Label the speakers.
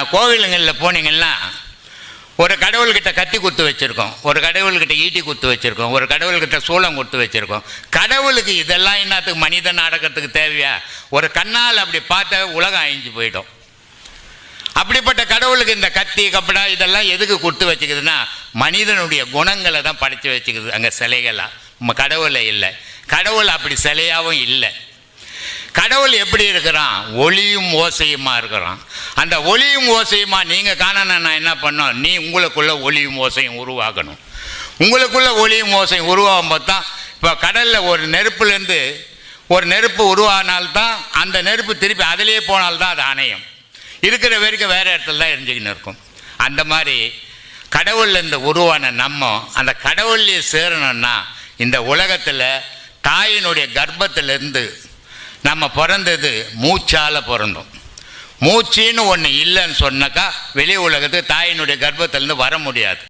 Speaker 1: கோவிலுங்களில் போனீங்கன்னா ஒரு கடவுள்கிட்ட கத்தி குத்து வச்சுருக்கோம், ஒரு கடவுள்கிட்ட ஈட்டி குத்து வச்சுருக்கோம், ஒரு கடவுள்கிட்ட சூளம் குத்து வச்சுருக்கோம். கடவுளுக்கு இதெல்லாம் என்னத்துக்கு மனிதன் அடக்கிறதுக்கு தேவையா? ஒரு கண்ணால் அப்படி பார்த்த உலகம் அழிஞ்சு போயிடும். அப்படிப்பட்ட கடவுளுக்கு இந்த கத்தி கப்படா இதெல்லாம் எதுக்கு கொடுத்து வச்சுக்குதுன்னா மனிதனுடைய குணங்களை தான் படைத்து வச்சுக்குது. அங்கே சிலைகளாக கடவுளை இல்லை. கடவுள் அப்படி சிலையாகவும் இல்லை. கடவுள் எப்படி இருக்கிறான்? ஒளியும் ஓசையுமா இருக்கிறான். அந்த ஒளியும் ஓசையுமா நீங்கள் காணணும். நான் என்ன பண்ணோம்? நீ உங்களுக்குள்ள ஒளியும் ஓசையும் உருவாக்கணும். உங்களுக்குள்ள ஒளியும் ஓசையும் உருவாகும் போது தான் இப்போ கடலில் ஒரு நெருப்புலேருந்து ஒரு நெருப்பு உருவானால்தான் அந்த நெருப்பு திருப்பி அதிலே போனால்தான் அது அணையும். இருக்கிற வரைக்கும் வேறு இடத்துல தான் எரிஞ்சுக்கின்னு இருக்கும். அந்த மாதிரி கடவுள்லேருந்து உருவான நம்ம அந்த கடவுள்லேயே சேரணும்னா இந்த உலகத்தில் தாயினுடைய கர்ப்பத்திலேருந்து நம்ம பிறந்தது மூச்சால் பிறந்தோம். மூச்சின்னு ஒன்று இல்லைன்னு சொன்னாக்கா வெளி உலகத்துக்கு தாயினுடைய கர்ப்பத்திலேருந்து வர முடியாது.